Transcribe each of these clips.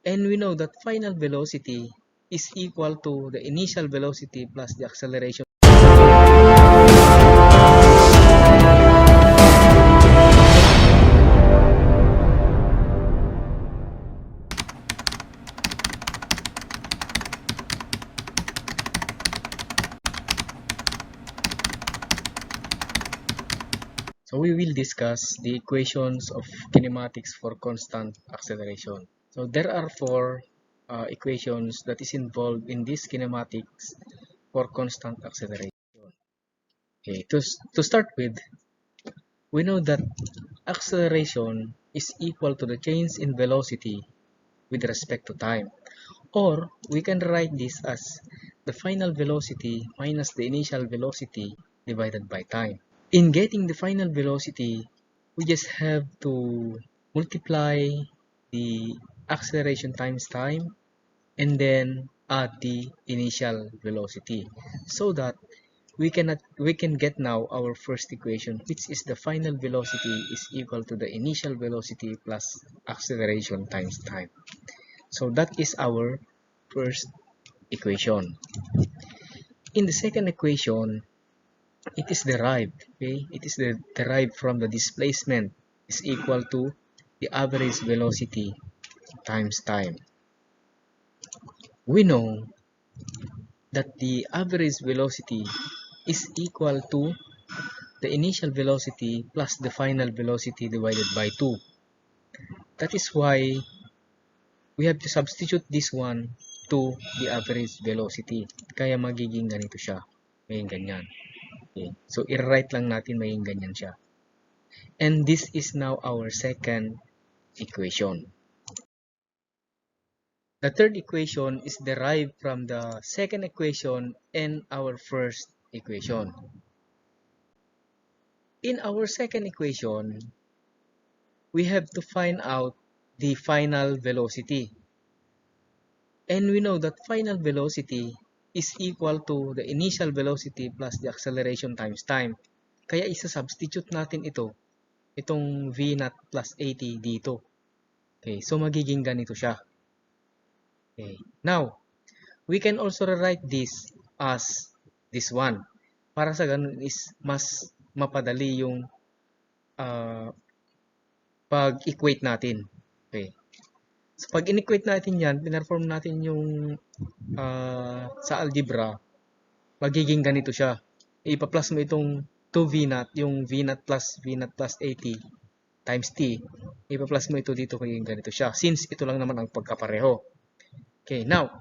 And we know that final velocity is equal to the initial velocity plus the acceleration. So we will discuss the equations of kinematics for constant acceleration. So there are four equations that is involved in this kinematics for constant acceleration. Okay, to start with, we know that acceleration is equal to the change in velocity with respect to time. Or we can write this as the final velocity minus the initial velocity divided by time. In getting the final velocity, we just have to multiply the acceleration times time and then add the initial velocity so that we can get now our first equation, which is the final velocity is equal to the initial velocity plus acceleration times time. So that is our first equation. In the second equation, it is derived, okay? It is derived from the displacement is equal to the average velocity times time. We know that the average velocity is equal to the initial velocity plus the final velocity divided by 2. That is why we have to substitute this one to the average velocity. Kaya magiging ganito siya. Magiging ganyan. Okay. So, i-write lang natin magiging ganyan siya. And this is now our second equation. The third equation is derived from the second equation and our first equation. In our second equation, we have to find out the final velocity. And we know that final velocity is equal to the initial velocity plus the acceleration times time. Kaya isa-substitute natin itong v0 plus at dito. Okay, so magiging ganito siya. Okay, now, we can also rewrite this as this one. Para sa ganun is mas mapadali yung pag-equate natin. Okay. So, pag in-equate natin yan, pinerform natin yung sa algebra, magiging ganito siya. Ipa-plus mo itong 2v0, yung v0 plus 80 times t. Ipa-plus mo ito dito, magiging ganito siya. Since ito lang naman ang pagkapareho. Okay, now,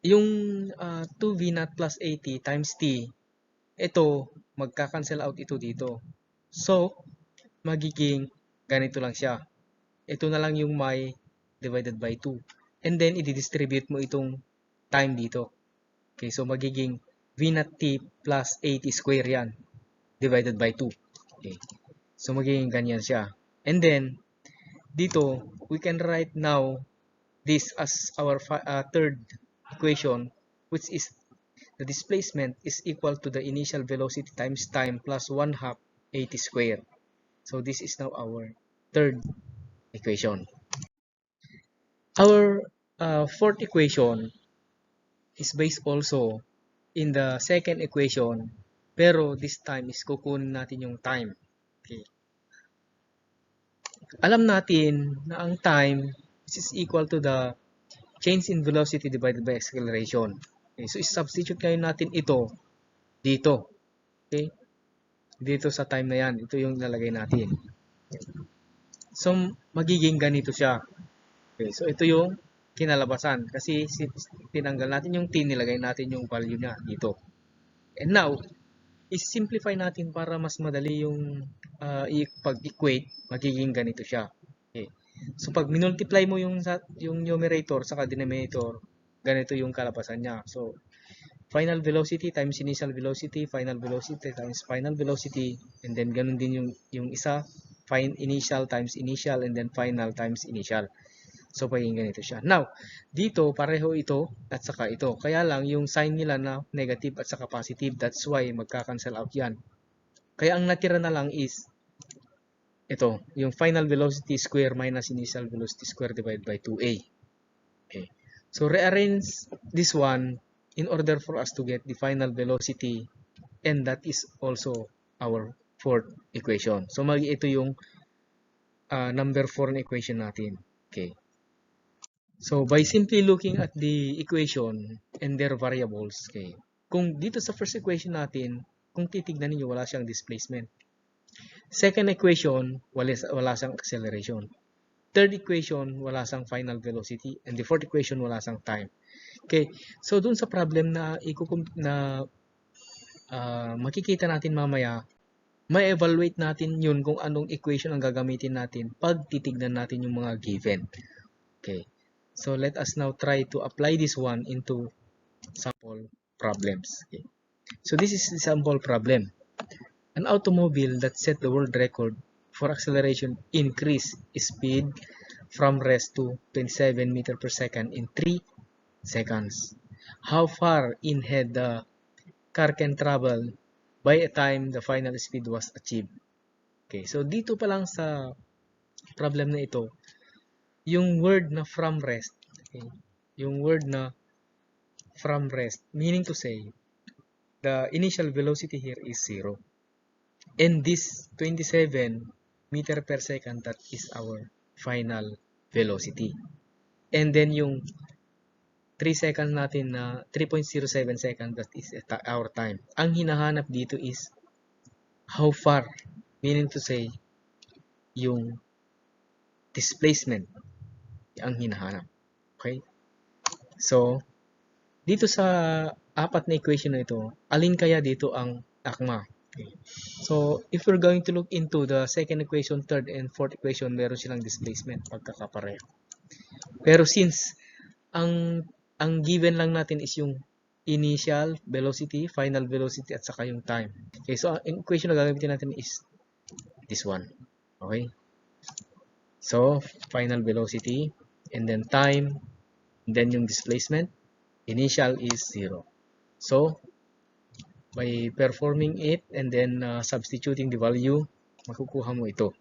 yung 2v0 plus 80 times t, ito, magka-cancel out ito dito. So, magiging ganito lang siya. Ito na lang yung may divided by 2. And then, i-distribute mo itong time dito. Okay, so magiging v0 t plus 80 square yan. Divided by 2. Okay, so magiging ganyan siya. And then, dito, we can write now this as our third equation, which is the displacement is equal to the initial velocity times time plus 1/2 80 square. So this is now our third equation. Our fourth equation is based also in the second equation, pero this time is kukunin natin yung time. Okay. Alam natin na ang time is equal to the change in velocity divided by acceleration. Okay, so i-substitute ngayon natin ito dito. Okay? Dito sa time na yan, ito yung lalagay natin. So, magiging ganito siya. Okay, so ito yung kinalabasan. Kasi tinanggal natin yung t, nilagay natin yung value niya dito. And now, i-simplify natin para mas madali yung pag-equate, magiging ganito siya. Okay. So, pag minultiply mo yung numerator sa denominator, ganito yung kalabasan niya. So, final velocity times initial velocity, final velocity times final velocity, and then ganun din yung isa, initial times initial, and then final times initial. So, pagiging ganito siya. Now, dito, pareho ito at saka ito. Kaya lang, yung sign nila na negative at saka positive, that's why magka-cancel out yan. Kaya ang natira na lang is ito, yung final velocity square minus initial velocity square divided by 2a. Okay. So rearrange this one in order for us to get the final velocity, and that is also our fourth equation. So ito yung number 4 na equation natin. Okay. So by simply looking at the equation and their variables, okay, kung dito sa first equation natin, kung titignan niyo wala siyang displacement. Second equation, wala siyang acceleration. Third equation, wala siyang final velocity. And the fourth equation, wala siyang time. Okay, so dun sa problem na makikita natin mamaya, may evaluate natin yun kung anong equation ang gagamitin natin pag titignan natin yung mga given. Okay, so let us now try to apply this one into sample problems. Okay. So this is the sample problem. An automobile that set the world record for acceleration increased speed from rest to 27 meters per second in 3 seconds. How far ahead the car can travel by a time the final speed was achieved? Okay, so dito pa lang sa problem na ito, yung word na from rest, okay, yung word na from rest, meaning to say, the initial velocity here is 0. And this 27 meter per second, that is our final velocity. And then yung 3 seconds natin na 3.07 seconds, that is our time. Ang hinahanap dito is how far, meaning to say, yung displacement ang hinahanap. Okay? So, dito sa apat na equation na ito, alin kaya dito ang akma? Okay. So, if we're going to look into the second equation, third, and fourth equation, meron silang displacement pagkakapareho. Pero since ang given lang natin is yung initial velocity, final velocity, at saka yung time. Okay, so ang equation na gagamitin natin is this one. Okay? So, final velocity, and then time, and then yung displacement, initial is 0. So, by performing it and then substituting the value, makukuha mo ito.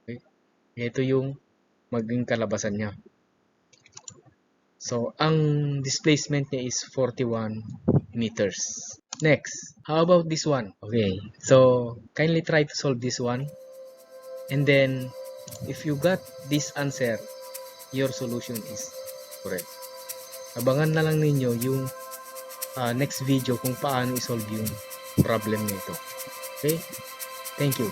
Okay? Ito yung maging kalabasan niya. So, ang displacement niya is 41 meters. Next, how about this one? Okay, so kindly try to solve this one. And then, if you got this answer, your solution is correct. Abangan na lang ninyo yung next video kung paano i-solve yung problem nito. Okay? Thank you.